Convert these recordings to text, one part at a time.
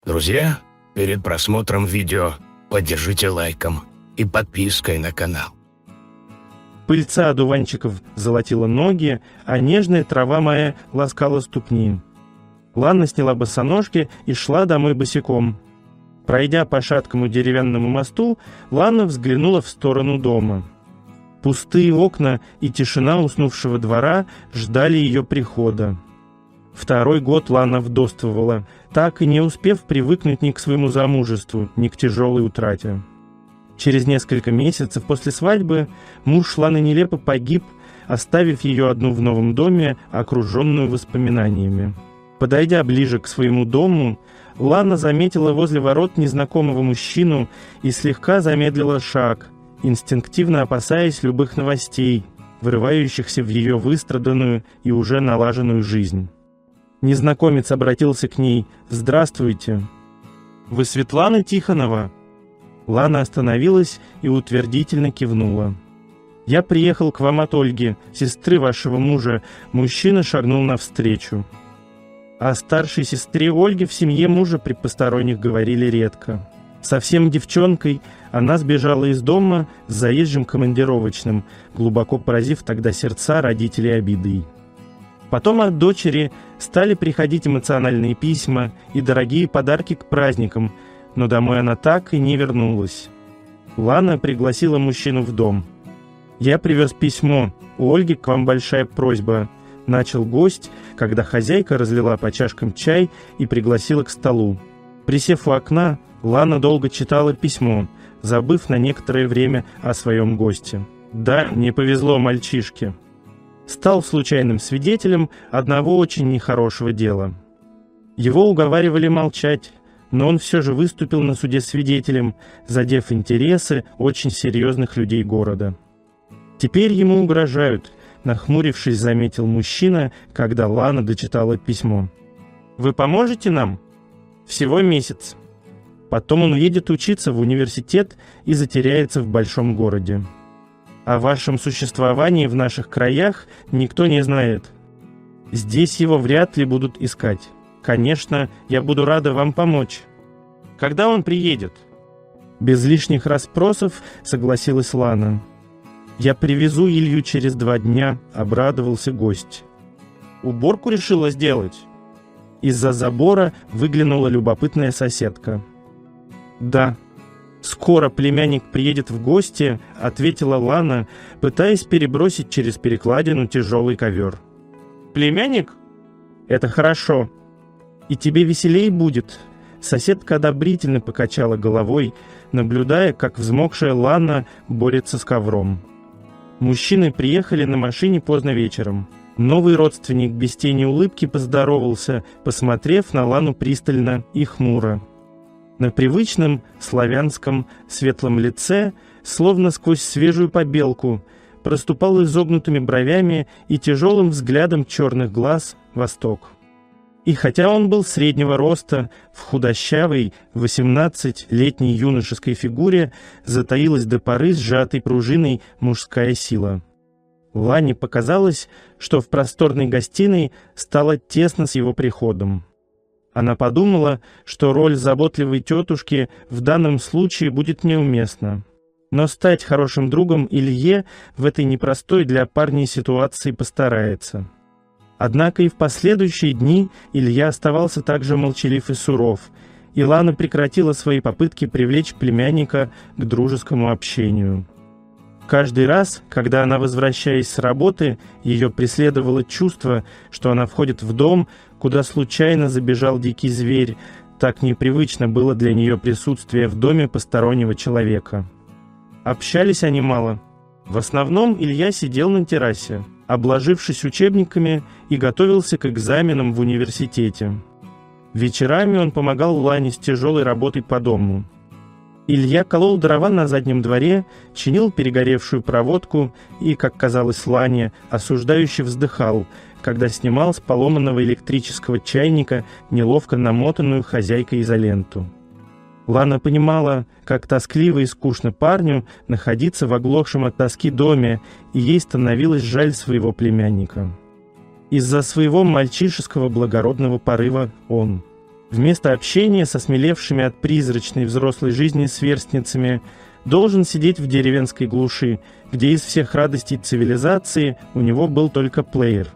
Друзья, перед просмотром видео поддержите лайком и подпиской на канал. Пыльца одуванчиков золотила ноги, а нежная трава моя ласкала ступни. Лана сняла босоножки и шла домой босиком. Пройдя по шаткому деревянному мосту, Лана взглянула в сторону дома. Пустые окна и тишина уснувшего двора ждали ее прихода. Второй год Лана вдовствовала, так и не успев привыкнуть ни к своему замужеству, ни к тяжелой утрате. Через несколько месяцев после свадьбы муж Ланы нелепо погиб, оставив ее одну в новом доме, окруженную воспоминаниями. Подойдя ближе к своему дому, Лана заметила возле ворот незнакомого мужчину и слегка замедлила шаг, инстинктивно опасаясь любых новостей, вырывающихся в ее выстраданную и уже налаженную жизнь. Незнакомец обратился к ней: «Здравствуйте. Вы Светлана Тихонова?» Лана остановилась и утвердительно кивнула. «Я приехал к вам от Ольги, сестры вашего мужа». Мужчина шагнул навстречу. О старшей сестре Ольги в семье мужа при посторонних говорили редко. Совсем девчонкой она сбежала из дома с заезжим командировочным, глубоко поразив тогда сердца родителей обидой. Потом от дочери стали приходить эмоциональные письма и дорогие подарки к праздникам, но домой она так и не вернулась. Лана пригласила мужчину в дом. «Я привез письмо. У Ольги к вам большая просьба», — начал гость, когда хозяйка разлила по чашкам чай и пригласила к столу. Присев у окна, Лана долго читала письмо, забыв на некоторое время о своем госте. «Да, мне повезло мальчишке. Стал случайным свидетелем одного очень нехорошего дела. Его уговаривали молчать, но он все же выступил на суде свидетелем, задев интересы очень серьезных людей города. Теперь ему угрожают», — нахмурившись, заметил мужчина, когда Лана дочитала письмо. «Вы поможете нам? Всего месяц. Потом он уедет учиться в университет и затеряется в большом городе. О вашем существовании в наших краях никто не знает. Здесь его вряд ли будут искать. Конечно, я буду рада вам помочь. Когда он приедет?» Без лишних расспросов согласилась Лана. «Я привезу Илью через 2 дня», — обрадовался гость. «Уборку решила сделать?» Из-за забора выглянула любопытная соседка. «Да. Скоро племянник приедет в гости», — ответила Лана, пытаясь перебросить через перекладину тяжелый ковер. «Племянник? Это хорошо. И тебе веселей будет». Соседка одобрительно покачала головой, наблюдая, как взмокшая Лана борется с ковром. Мужчины приехали на машине поздно вечером. Новый родственник без тени улыбки поздоровался, посмотрев на Лану пристально и хмуро. На привычном славянском светлом лице, словно сквозь свежую побелку, проступал изогнутыми бровями и тяжелым взглядом черных глаз восток. И хотя он был среднего роста, в худощавой 18-летней юношеской фигуре затаилась до поры сжатой пружиной мужская сила. Лане показалось, что в просторной гостиной стало тесно с его приходом. Она подумала, что роль заботливой тетушки в данном случае будет неуместна. Но стать хорошим другом Илье в этой непростой для парня ситуации постарается. Однако и в последующие дни Илья оставался также молчалив и суров, и Лана прекратила свои попытки привлечь племянника к дружескому общению. Каждый раз, когда она, возвращаясь с работы, ее преследовало чувство, что она входит в дом, куда случайно забежал дикий зверь. Так непривычно было для нее присутствие в доме постороннего человека. Общались они мало. В основном Илья сидел на террасе, обложившись учебниками, и готовился к экзаменам в университете. Вечерами он помогал Лане с тяжелой работой по дому. Илья колол дрова на заднем дворе, чинил перегоревшую проводку и, как казалось Лане, осуждающе вздыхал, когда снимал с поломанного электрического чайника неловко намотанную хозяйкой изоленту. Лана понимала, как тоскливо и скучно парню находиться в оглохшем от тоски доме, и ей становилось жаль своего племянника. Из-за своего мальчишеского благородного порыва он Вместо общения со смелевшими от призрачной взрослой жизни сверстницами должен сидеть в деревенской глуши, где из всех радостей цивилизации у него был только плеер.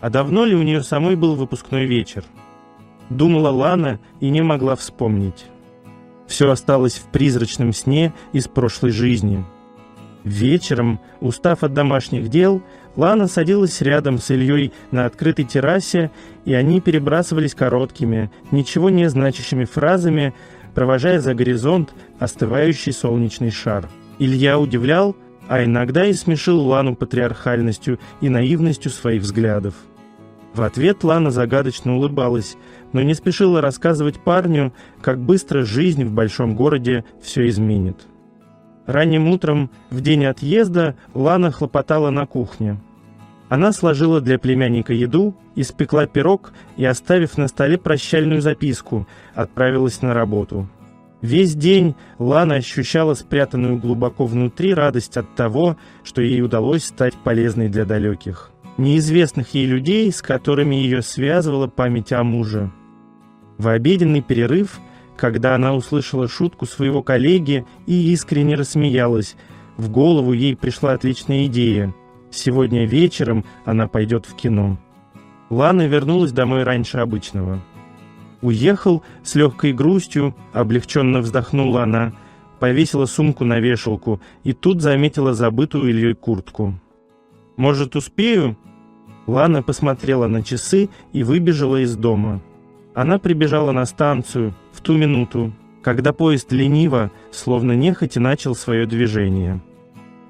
А давно ли у нее самой был выпускной вечер? Думала Лана и не могла вспомнить. Все осталось в призрачном сне из прошлой жизни. Вечером, устав от домашних дел, Лана садилась рядом с Ильей на открытой террасе, и они перебрасывались короткими, ничего не значащими фразами, провожая за горизонт остывающий солнечный шар. Илья удивлял, а иногда и смешил Лану патриархальностью и наивностью своих взглядов. В ответ Лана загадочно улыбалась, но не спешила рассказывать парню, как быстро жизнь в большом городе все изменит. Ранним утром, в день отъезда, Лана хлопотала на кухне. Она сложила для племянника еду, испекла пирог и, оставив на столе прощальную записку, отправилась на работу. Весь день Лана ощущала спрятанную глубоко внутри радость от того, что ей удалось стать полезной для далеких, неизвестных ей людей, с которыми ее связывала память о муже. В обеденный перерыв, когда она услышала шутку своего коллеги и искренне рассмеялась, в голову ей пришла отличная идея. Сегодня вечером она пойдет в кино. Лана вернулась домой раньше обычного. Уехал с легкой грустью, облегченно вздохнула она, повесила сумку на вешалку и тут заметила забытую Ильей куртку. «Может, успею?» Лана посмотрела на часы и выбежала из дома. Она прибежала на станцию в ту минуту, когда поезд лениво, словно нехотя, начал свое движение.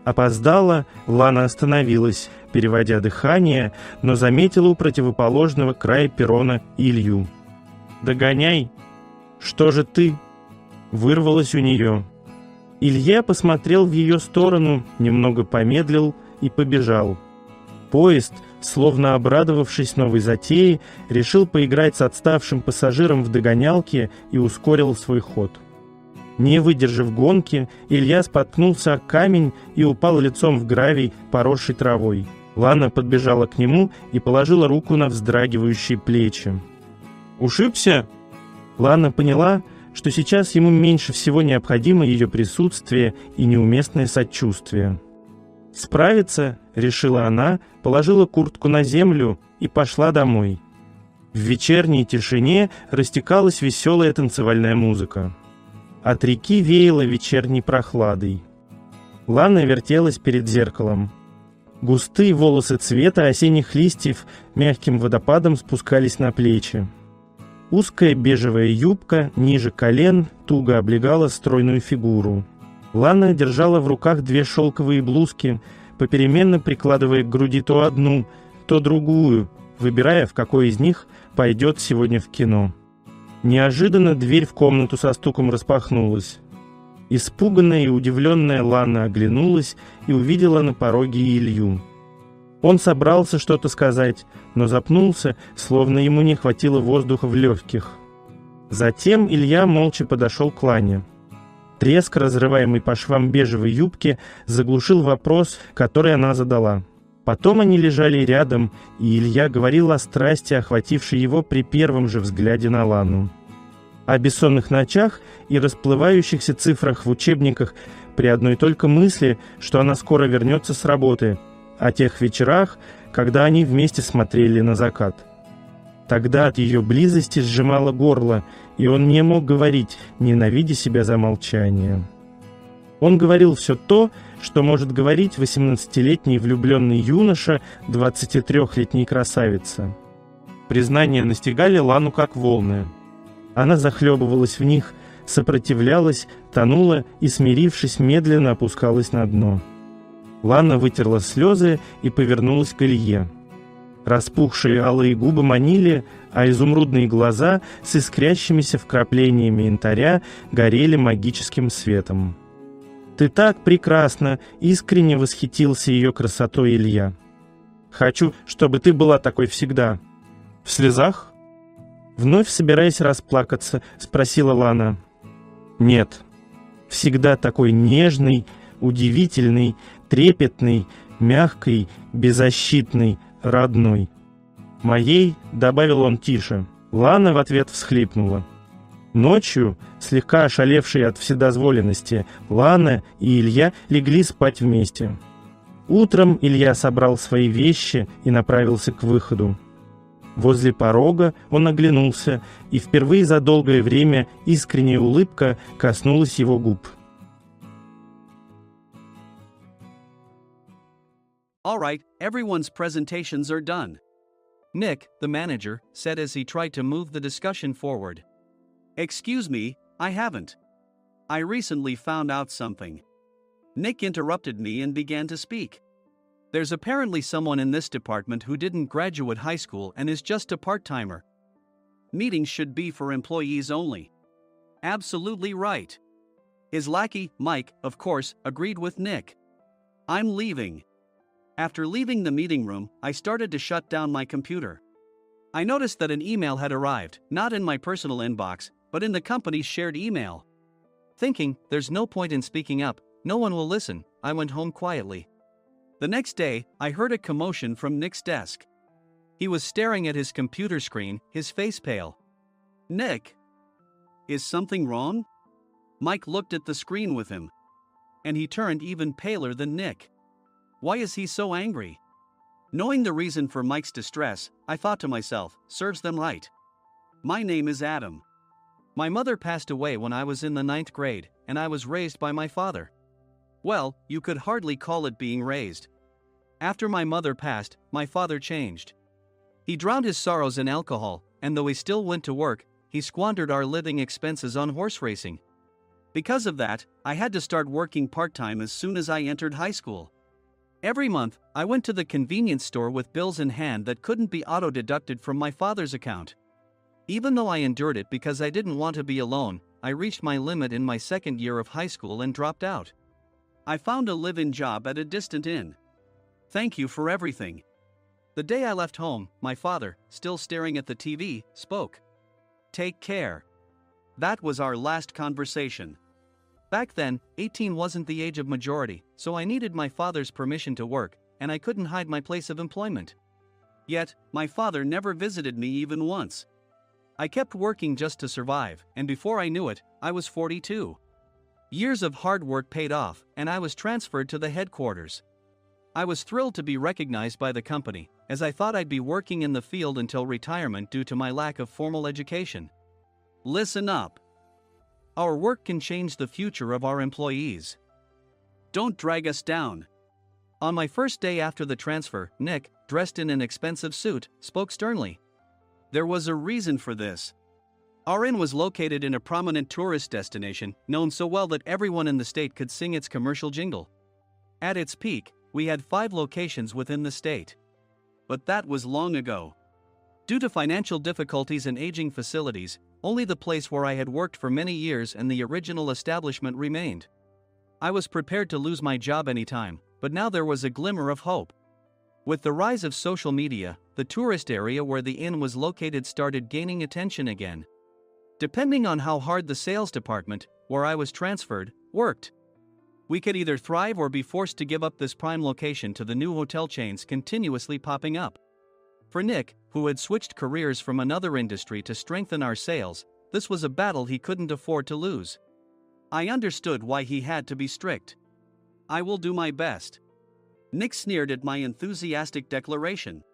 Опоздала, Лана остановилась, переводя дыхание, но заметила у противоположного края перрона Илью. «Догоняй!» «Что же ты?» Вырвалось у нее. Илья посмотрел в ее сторону, немного помедлил и побежал. Поезд, словно обрадовавшись новой затее, решил поиграть с отставшим пассажиром в догонялки и ускорил свой ход. Не выдержав гонки, Илья споткнулся о камень и упал лицом в гравий, поросший травой. Лана подбежала к нему и положила руку на вздрагивающие плечи. «Ушибся?» Лана поняла, что сейчас ему меньше всего необходимо ее присутствие и неуместное сочувствие. «Справиться?» — решила она, положила куртку на землю и пошла домой. В вечерней тишине растекалась веселая танцевальная музыка. От реки веяло вечерней прохладой. Лана вертелась перед зеркалом. Густые волосы цвета осенних листьев мягким водопадом спускались на плечи. Узкая бежевая юбка ниже колен туго облегала стройную фигуру. Лана держала в руках две шелковые блузки, попеременно прикладывая к груди то одну, то другую, выбирая, в какой из них пойдет сегодня в кино. Неожиданно дверь в комнату со стуком распахнулась. Испуганная и удивленная Лана оглянулась и увидела на пороге Илью. Он собрался что-то сказать, но запнулся, словно ему не хватило воздуха в легких. Затем Илья молча подошел к Лане. Треск, разрываемый по швам бежевой юбки, заглушил вопрос, который она задала. Потом они лежали рядом, и Илья говорил о страсти, охватившей его при первом же взгляде на Лану. О бессонных ночах и расплывающихся цифрах в учебниках при одной только мысли, что она скоро вернется с работы, о тех вечерах, когда они вместе смотрели на закат. Тогда от ее близости сжимало горло, и он не мог говорить, ненавидя себя за молчание. Он говорил все то, что может говорить 18-летний влюбленный юноша 23-летней красавице. Признания настигали Лану как волны. Она захлебывалась в них, сопротивлялась, тонула и, смирившись, медленно опускалась на дно. Лана вытерла слезы и повернулась к Илье. Распухшие алые губы манили, а изумрудные глаза с искрящимися вкраплениями янтаря горели магическим светом. «Ты так прекрасна!» — искренне восхитился ее красотой Илья. «Хочу, чтобы ты была такой всегда». «В слезах?» Вновь собираясь расплакаться, спросила Лана. «Нет, всегда такой нежный, удивительный, трепетный, мягкий, беззащитный, родной. Моей, — добавил он тише, Лана в ответ всхлипнула. Ночью, слегка ошалевшие от вседозволенности, Лана и Илья легли спать вместе. Утром Илья собрал свои вещи и направился к выходу. Возле порога он оглянулся, и впервые за долгое время искренняя улыбка коснулась его губ. All right, everyone's presentations are done. Nick, the manager, said as he tried to move the discussion forward. Excuse me, I haven't. I recently found out something. Nick interrupted me and began to speak. There's apparently someone in this department who didn't graduate high school and is just a part-timer. Meetings should be for employees only. Absolutely right. His lackey, Mike, of course, agreed with Nick. I'm leaving. After leaving the meeting room, I started to shut down my computer. I noticed that an email had arrived, not in my personal inbox, but in the company's shared email. Thinking, there's no point in speaking up, no one will listen, I went home quietly. The next day, I heard a commotion from Nick's desk. He was staring at his computer screen, his face pale. Nick? Is something wrong? Mike looked at the screen with him. And he turned even paler than Nick. Why is he so angry? Knowing the reason for Mike's distress, I thought to myself, serves them right. My name is Adam. My mother passed away when I was in the 9th grade, and I was raised by my father. Well, you could hardly call it being raised. After my mother passed, my father changed. He drowned his sorrows in alcohol, and though he still went to work, he squandered our living expenses on horse racing. Because of that, I had to start working part-time as soon as I entered high school. Every month, I went to the convenience store with bills in hand that couldn't be auto-deducted from my father's account. Even though I endured it because I didn't want to be alone, I reached my limit in my 2nd year of high school and dropped out. I found a live-in job at a distant inn. Thank you for everything. The day I left home, my father, still staring at the TV, spoke. Take care. That was our last conversation. Back then, 18 wasn't the age of majority, so I needed my father's permission to work, and I couldn't hide my place of employment. Yet, my father never visited me even once. I kept working just to survive, and before I knew it, I was 42. Years of hard work paid off, and I was transferred to the headquarters. I was thrilled to be recognized by the company, as I thought I'd be working in the field until retirement due to my lack of formal education. Listen up. Our work can change the future of our employees. Don't drag us down. On my first day after the transfer, Nick, dressed in an expensive suit, spoke sternly. There was a reason for this. Our inn was located in a prominent tourist destination, known so well that everyone in the state could sing its commercial jingle. At its peak, we had 5 locations within the state. But that was long ago. Due to financial difficulties and aging facilities, only the place where I had worked for many years and the original establishment remained. I was prepared to lose my job anytime, but now there was a glimmer of hope. With the rise of social media, the tourist area where the inn was located started gaining attention again. Depending on how hard the sales department, where I was transferred, worked, we could either thrive or be forced to give up this prime location to the new hotel chains continuously popping up. For Nick, who had switched careers from another industry to strengthen our sales, this was a battle he couldn't afford to lose. I understood why he had to be strict. I will do my best. Nick sneered at my enthusiastic declaration.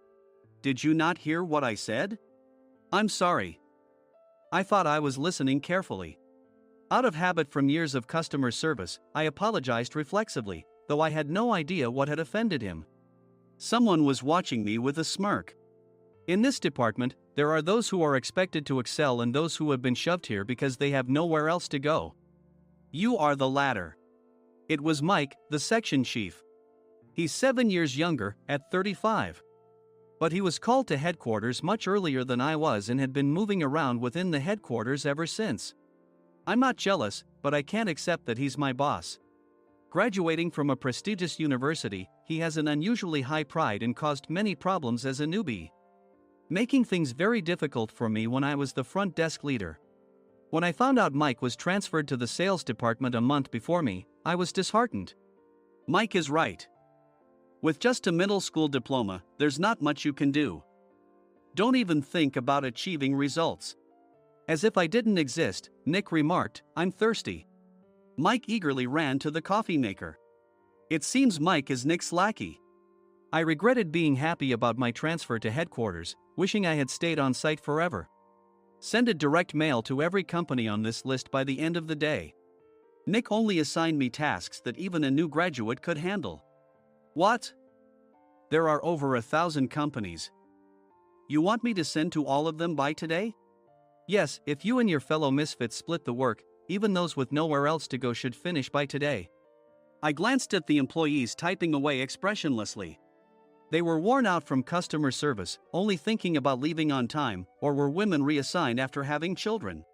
Did you not hear what I said? I'm sorry. I thought I was listening carefully. Out of habit from years of customer service, I apologized reflexively, though I had no idea what had offended him. Someone was watching me with a smirk. In this department, there are those who are expected to excel and those who have been shoved here because they have nowhere else to go. You are the latter. It was Mike, the section chief. He's 7 years younger, at 35. But he was called to headquarters much earlier than I was and had been moving around within the headquarters ever since. I'm not jealous, but I can't accept that he's my boss. Graduating from a prestigious university, he has an unusually high pride and caused many problems as a newbie, making things very difficult for me when I was the front desk leader. When I found out Mike was transferred to the sales department a month before me, I was disheartened. Mike is right. With just a middle school diploma, there's not much you can do. Don't even think about achieving results. As if I didn't exist, Nick remarked, I'm thirsty. Mike eagerly ran to the coffee maker. It seems Mike is Nick's lackey. I regretted being happy about my transfer to headquarters, wishing I had stayed on site forever. Send a direct mail to every company on this list by the end of the day. Nick only assigned me tasks that even a new graduate could handle. What? There are over 1,000 companies. You want me to send to all of them by today? Yes, if you and your fellow misfits split the work, even those with nowhere else to go should finish by today. I glanced at the employees typing away expressionlessly. They were worn out from customer service, only thinking about leaving on time, or were women reassigned after having children.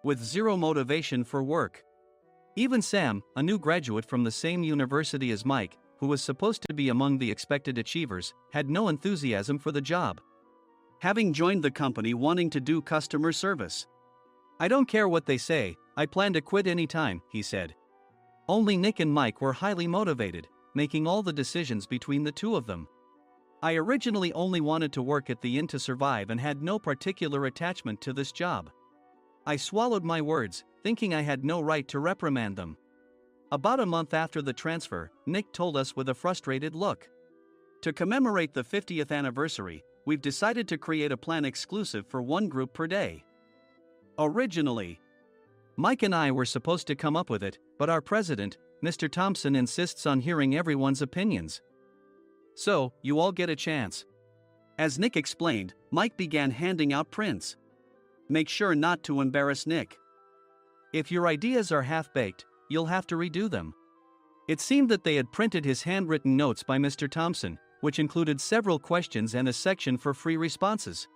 With zero motivation for work. Even Sam, a new graduate from the same university as Mike, who was supposed to be among the expected achievers, had no enthusiasm for the job. Having joined the company wanting to do customer service. I don't care what they say, I plan to quit anytime, he said. Only Nick and Mike were highly motivated, making all the decisions between the two of them. I originally only wanted to work at the inn to survive and had no particular attachment to this job. I swallowed my words, thinking I had no right to reprimand them. About a month after the transfer, Nick told us with a frustrated look. To commemorate the 50th anniversary, we've decided to create a plan exclusive for one group per day. Originally, Mike and I were supposed to come up with it, but our president, Mr. Thompson, insists on hearing everyone's opinions. So, you all get a chance. As Nick explained, Mike began handing out prints. Make sure not to embarrass Nick. If your ideas are half-baked, you'll have to redo them. It seemed that they had printed his handwritten notes by Mr. Thompson, which included several questions and a section for free responses.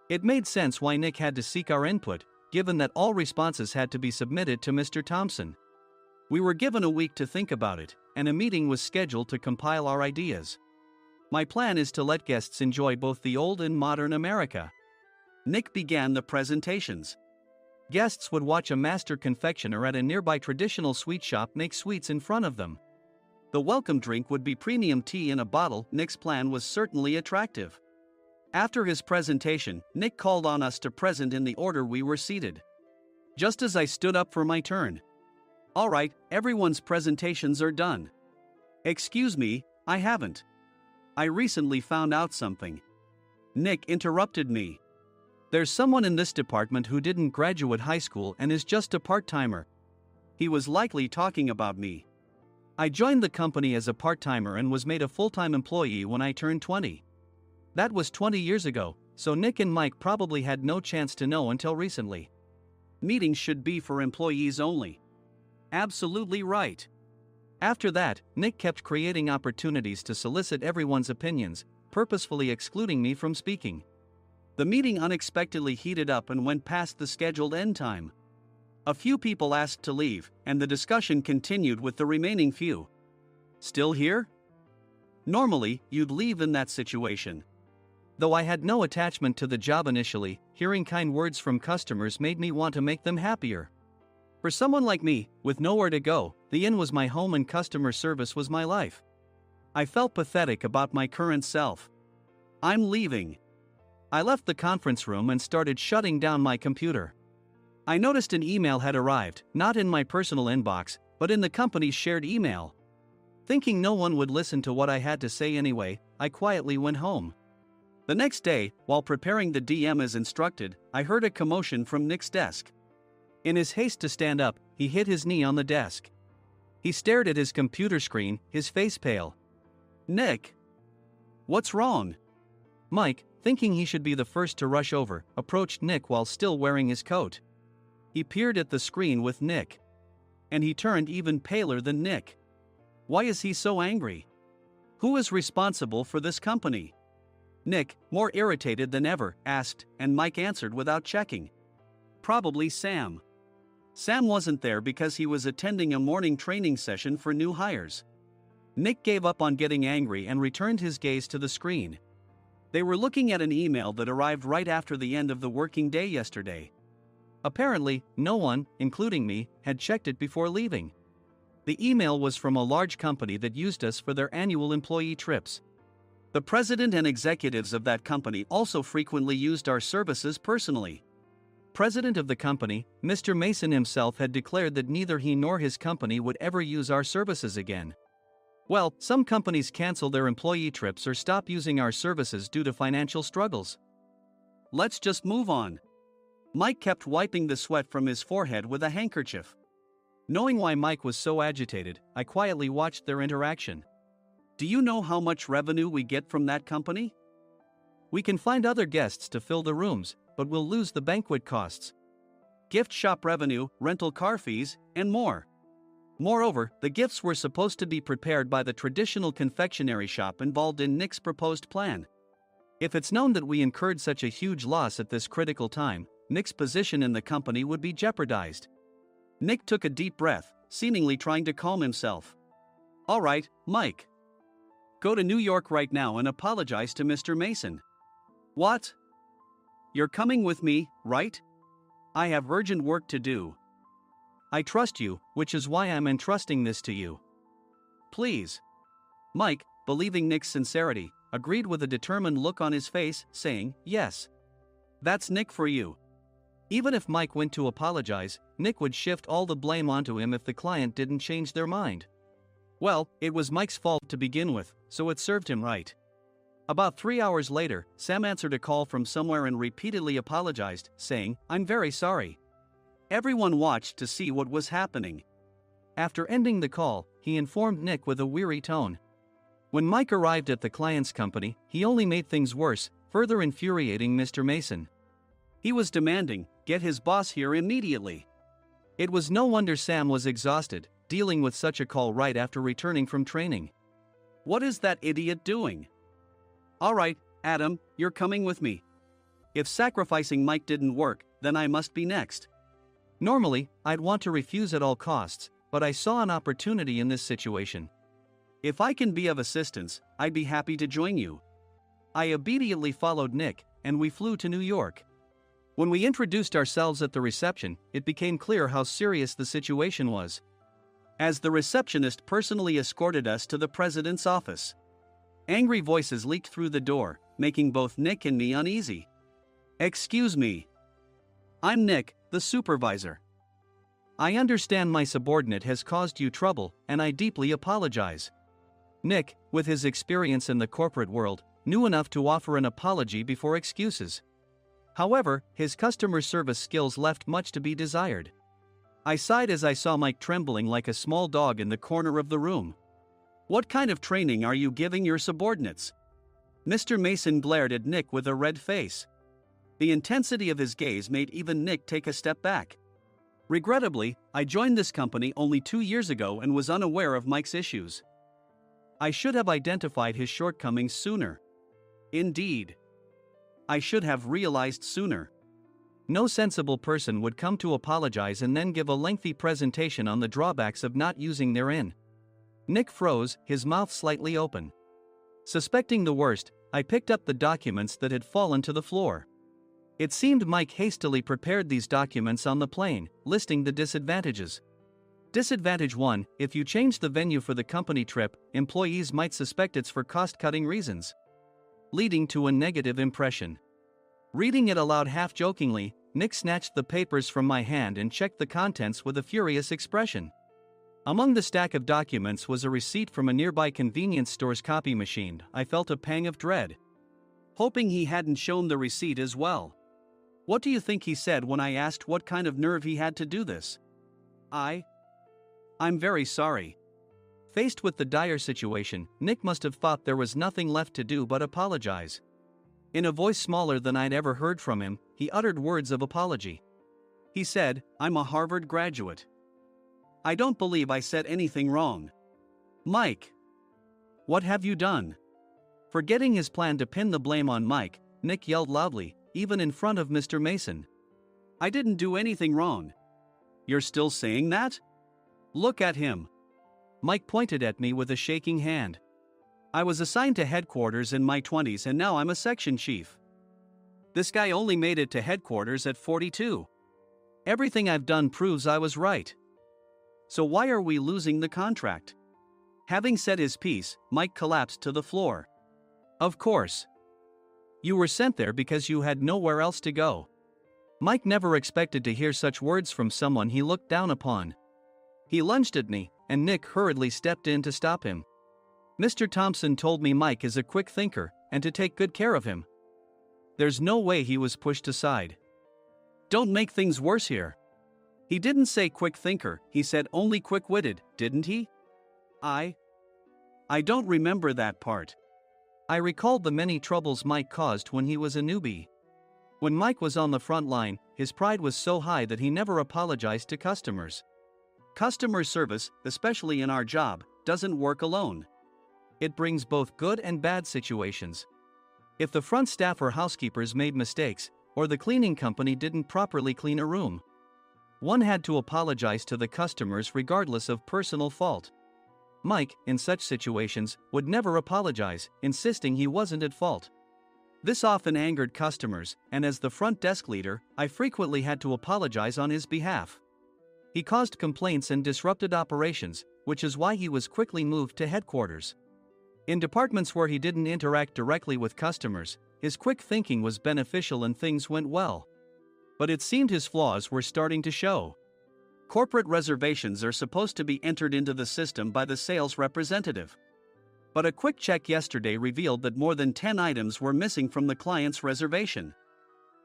It made sense why Nick had to seek our input, given that all responses had to be submitted to Mr. Thompson. We were given a week to think about it, and a meeting was scheduled to compile our ideas. My plan is to let guests enjoy both the old and modern America. Nick began the presentations. Guests would watch a master confectioner at a nearby traditional sweet shop make sweets in front of them. The welcome drink would be premium tea in a bottle. Nick's plan was certainly attractive. After his presentation, Nick called on us to present in the order we were seated. Just as I stood up for my turn. All right, everyone's presentations are done. Excuse me, I haven't. I recently found out something. Nick interrupted me. There's someone in this department who didn't graduate high school and is just a part-timer. He was likely talking about me. I joined the company as a part-timer and was made a full-time employee when I turned 20. That was 20 years ago, so Nick and Mike probably had no chance to know until recently. Meetings should be for employees only. Absolutely right. After that, Nick kept creating opportunities to solicit everyone's opinions, purposefully excluding me from speaking. The meeting unexpectedly heated up and went past the scheduled end time. A few people asked to leave, and the discussion continued with the remaining few. Still here? Normally, you'd leave in that situation. Though I had no attachment to the job initially, hearing kind words from customers made me want to make them happier. For someone like me, with nowhere to go, the inn was my home and customer service was my life. I felt pathetic about my current self. I'm leaving. I left the conference room and started shutting down my computer. I noticed an email had arrived, not in my personal inbox, but in the company's shared email. Thinking no one would listen to what I had to say anyway, I quietly went home. The next day, while preparing the DM as instructed, I heard a commotion from Nick's desk. In his haste to stand up, he hit his knee on the desk. He stared at his computer screen, his face pale. Nick! What's wrong? Mike, thinking he should be the first to rush over, approached Nick while still wearing his coat. He peered at the screen with Nick. And he turned even paler than Nick. Why is he so angry? Who is responsible for this company? Nick, more irritated than ever, asked, and Mike answered without checking. Probably Sam. Sam wasn't there because he was attending a morning training session for new hires. Nick gave up on getting angry and returned his gaze to the screen. They were looking at an email that arrived right after the end of the working day yesterday. Apparently, no one, including me, had checked it before leaving. The email was from a large company that used us for their annual employee trips. The president and executives of that company also frequently used our services personally. President of the company, Mr. Mason himself had declared that neither he nor his company would ever use our services again. Well, some companies cancel their employee trips or stop using our services due to financial struggles. Let's just move on. Mike kept wiping the sweat from his forehead with a handkerchief. Knowing why Mike was so agitated, I quietly watched their interaction. Do you know how much revenue we get from that company? We can find other guests to fill the rooms, but we'll lose the banquet costs, gift shop revenue, rental car fees, and more. Moreover, the gifts were supposed to be prepared by the traditional confectionery shop involved in Nick's proposed plan. If it's known that we incurred such a huge loss at this critical time, Nick's position in the company would be jeopardized. Nick took a deep breath, seemingly trying to calm himself. All right, Mike. Go to New York right now and apologize to Mr. Mason. What? You're coming with me, right? I have urgent work to do. I trust you, which is why I'm entrusting this to you. Please. Mike, believing Nick's sincerity, agreed with a determined look on his face, saying, yes. That's Nick for you. Even if Mike went to apologize, Nick would shift all the blame onto him if the client didn't change their mind. Well, it was Mike's fault to begin with, so it served him right. About 3 hours later, Sam answered a call from somewhere and repeatedly apologized, saying, I'm very sorry. Everyone watched to see what was happening. After ending the call, he informed Nick with a weary tone. When Mike arrived at the client's company, he only made things worse, further infuriating Mr. Mason. He was demanding, get his boss here immediately. It was no wonder Sam was exhausted, dealing with such a call right after returning from training. What is that idiot doing? Alright, Adam, you're coming with me. If sacrificing Mike didn't work, then I must be next. Normally, I'd want to refuse at all costs, but I saw an opportunity in this situation. If I can be of assistance, I'd be happy to join you. I obediently followed Nick, and we flew to New York. When we introduced ourselves at the reception, it became clear how serious the situation was, as the receptionist personally escorted us to the president's office. Angry voices leaked through the door, making both Nick and me uneasy. Excuse me. I'm Nick, the supervisor. I understand my subordinate has caused you trouble, and I deeply apologize. Nick, with his experience in the corporate world, knew enough to offer an apology before excuses. However, his customer service skills left much to be desired. I sighed as I saw Mike trembling like a small dog in the corner of the room. What kind of training are you giving your subordinates? Mr. Mason glared at Nick with a red face. The intensity of his gaze made even Nick take a step back. Regrettably, I joined this company only 2 years ago and was unaware of Mike's issues. I should have identified his shortcomings sooner. Indeed. I should have realized sooner. No sensible person would come to apologize and then give a lengthy presentation on the drawbacks of not using their in. Nick froze, his mouth slightly open. Suspecting the worst, I picked up the documents that had fallen to the floor. It seemed Mike hastily prepared these documents on the plane, listing the disadvantages. Disadvantage 1: if you change the venue for the company trip, employees might suspect it's for cost-cutting reasons, leading to a negative impression. Reading it aloud half-jokingly, Nick snatched the papers from my hand and checked the contents with a furious expression. Among the stack of documents was a receipt from a nearby convenience store's copy machine. I felt a pang of dread, hoping he hadn't shown the receipt as well. What do you think he said when I asked what kind of nerve he had to do this? I'm very sorry. Faced with the dire situation, Nick must have thought there was nothing left to do but apologize. In a voice smaller than I'd ever heard from him, he uttered words of apology. He said, I'm a Harvard graduate. I don't believe I said anything wrong. Mike, what have you done? Forgetting his plan to pin the blame on Mike, Nick yelled loudly, even in front of Mr. Mason. I didn't do anything wrong. You're still saying that? Look at him. Mike pointed at me with a shaking hand. I was assigned to headquarters in my 20s and now I'm a section chief. This guy only made it to headquarters at 42. Everything I've done proves I was right. So why are we losing the contract? Having said his piece, Mike collapsed to the floor. Of course. You were sent there because you had nowhere else to go. Mike never expected to hear such words from someone he looked down upon. He lunged at me, and Nick hurriedly stepped in to stop him. Mr. Thompson told me Mike is a quick thinker, and to take good care of him. There's no way he was pushed aside. Don't make things worse here. He didn't say quick thinker, he said only quick-witted, didn't he? I don't remember that part. I recalled the many troubles Mike caused when he was a newbie. When Mike was on the front line, his pride was so high that he never apologized to customers. Customer service, especially in our job, doesn't work alone. It brings both good and bad situations. If the front staff or housekeepers made mistakes, or the cleaning company didn't properly clean a room, one had to apologize to the customers regardless of personal fault. Mike, in such situations, would never apologize, insisting he wasn't at fault. This often angered customers, and as the front desk leader, I frequently had to apologize on his behalf. He caused complaints and disrupted operations, which is why he was quickly moved to headquarters. In departments where he didn't interact directly with customers, his quick thinking was beneficial and things went well. But it seemed his flaws were starting to show. Corporate reservations are supposed to be entered into the system by the sales representative. But a quick check yesterday revealed that more than 10 items were missing from the client's reservation.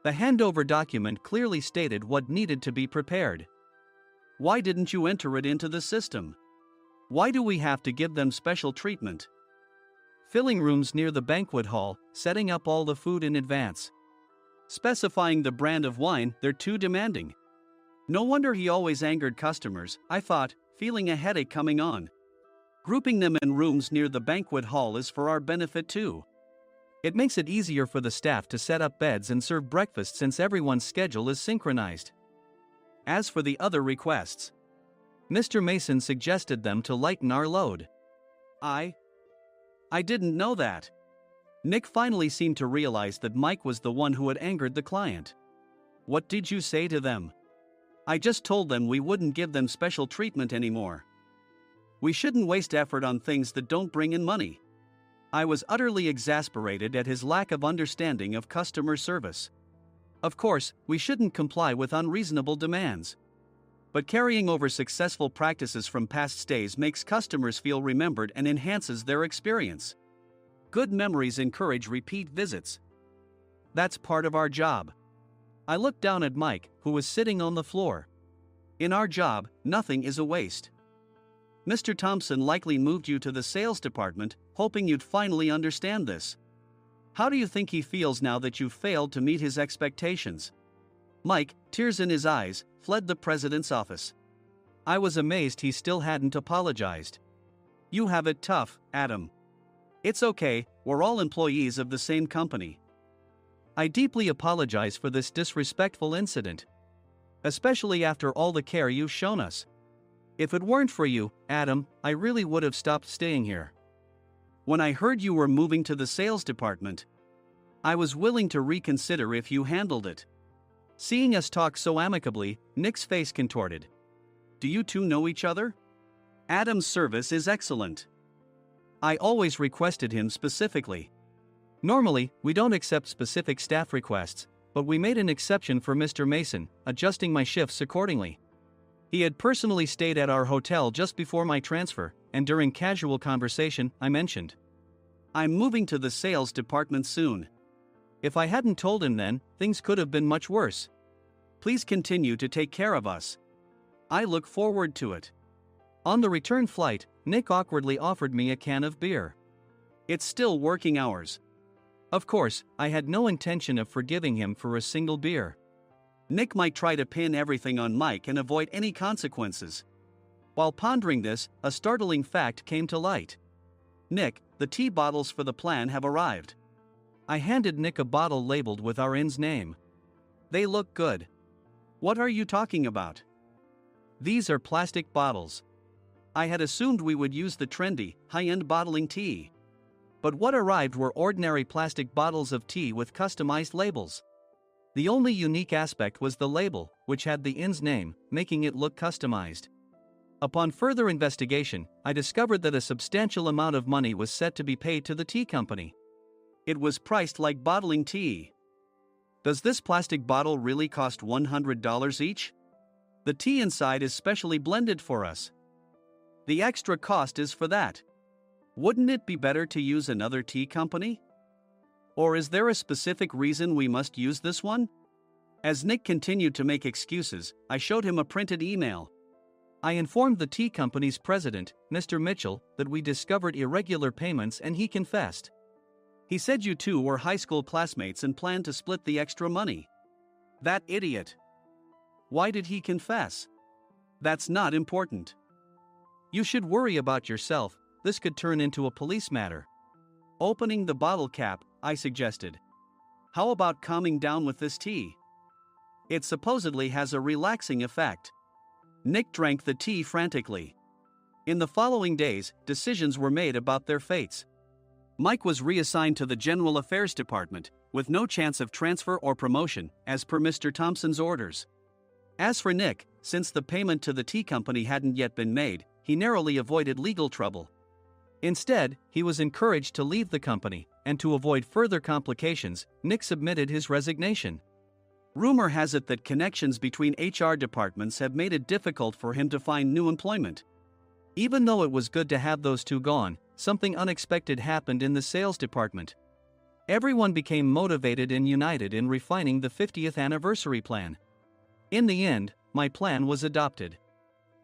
The handover document clearly stated what needed to be prepared. Why didn't you enter it into the system? Why do we have to give them special treatment? Filling rooms near the banquet hall, setting up all the food in advance. Specifying the brand of wine, they're too demanding. No wonder he always angered customers, I thought, feeling a headache coming on. Grouping them in rooms near the banquet hall is for our benefit too. It makes it easier for the staff to set up beds and serve breakfast since everyone's schedule is synchronized. As for the other requests, Mr. Mason suggested them to lighten our load. I didn't know that. Nick finally seemed to realize that Mike was the one who had angered the client. What did you say to them? I just told them we wouldn't give them special treatment anymore. We shouldn't waste effort on things that don't bring in money. I was utterly exasperated at his lack of understanding of customer service. Of course, we shouldn't comply with unreasonable demands. But carrying over successful practices from past stays makes customers feel remembered and enhances their experience. Good memories encourage repeat visits. That's part of our job. I looked down at Mike, who was sitting on the floor. In our job, nothing is a waste. Mr. Thompson likely moved you to the sales department, hoping you'd finally understand this. How do you think he feels now that you've failed to meet his expectations? Mike, tears in his eyes, fled the president's office. I was amazed he still hadn't apologized. You have it tough, Adam. It's okay, we're all employees of the same company. I deeply apologize for this disrespectful incident. Especially after all the care you've shown us. If it weren't for you, Adam, I really would have stopped staying here. When I heard you were moving to the sales department, I was willing to reconsider if you handled it. Seeing us talk so amicably, Nick's face contorted. Do you two know each other? Adam's service is excellent. I always requested him specifically. Normally, we don't accept specific staff requests, but we made an exception for Mr. Mason, adjusting my shifts accordingly. He had personally stayed at our hotel just before my transfer, and during casual conversation, I mentioned, I'm moving to the sales department soon. If I hadn't told him then, things could have been much worse. Please continue to take care of us. I look forward to it. On the return flight, Nick awkwardly offered me a can of beer. It's still working hours. Of course, I had no intention of forgiving him for a single beer. Nick might try to pin everything on Mike and avoid any consequences. While pondering this, a startling fact came to light. Nick, the tea bottles for the plan have arrived. I handed Nick a bottle labeled with our inn's name. They look good. What are you talking about? These are plastic bottles. I had assumed we would use the trendy, high-end bottling tea. But what arrived were ordinary plastic bottles of tea with customized labels. The only unique aspect was the label, which had the inn's name, making it look customized. Upon further investigation, I discovered that a substantial amount of money was set to be paid to the tea company. It was priced like bottling tea. Does this plastic bottle really cost $100 each? The tea inside is specially blended for us. The extra cost is for that. Wouldn't it be better to use another tea company? Or is there a specific reason we must use this one? As Nick continued to make excuses, I showed him a printed email. I informed the tea company's president, Mr. Mitchell, that we discovered irregular payments and he confessed. He said you two were high school classmates and planned to split the extra money. That idiot. Why did he confess? That's not important. You should worry about yourself, this could turn into a police matter. Opening the bottle cap, I suggested. How about calming down with this tea? It supposedly has a relaxing effect. Nick drank the tea frantically. In the following days, decisions were made about their fates. Mike was reassigned to the General Affairs Department, with no chance of transfer or promotion, as per Mr. Thompson's orders. As for Nick, since the payment to the tea company hadn't yet been made, he narrowly avoided legal trouble. Instead, he was encouraged to leave the company, and to avoid further complications, Nick submitted his resignation. Rumor has it that connections between HR departments have made it difficult for him to find new employment. Even though it was good to have those two gone, something unexpected happened in the sales department. Everyone became motivated and united in refining the 50th anniversary plan. In the end, my plan was adopted.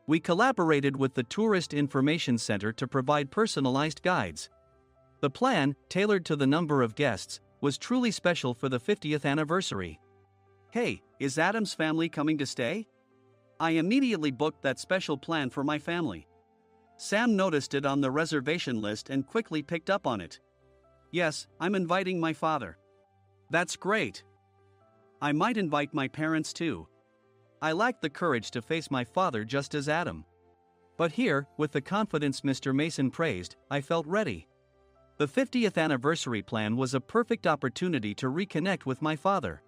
We collaborated with the Tourist Information Center to provide personalized guides. The plan, tailored to the number of guests, was truly special for the 50th anniversary. Hey, is Adam's family coming to stay? I immediately booked that special plan for my family. Sam noticed it on the reservation list and quickly picked up on it. Yes, I'm inviting my father. That's great. I might invite my parents too. I lacked the courage to face my father just as Adam. But here, with the confidence Mr. Mason praised, I felt ready. The 50th anniversary plan was a perfect opportunity to reconnect with my father.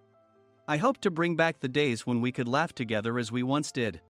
I hoped to bring back the days when we could laugh together as we once did.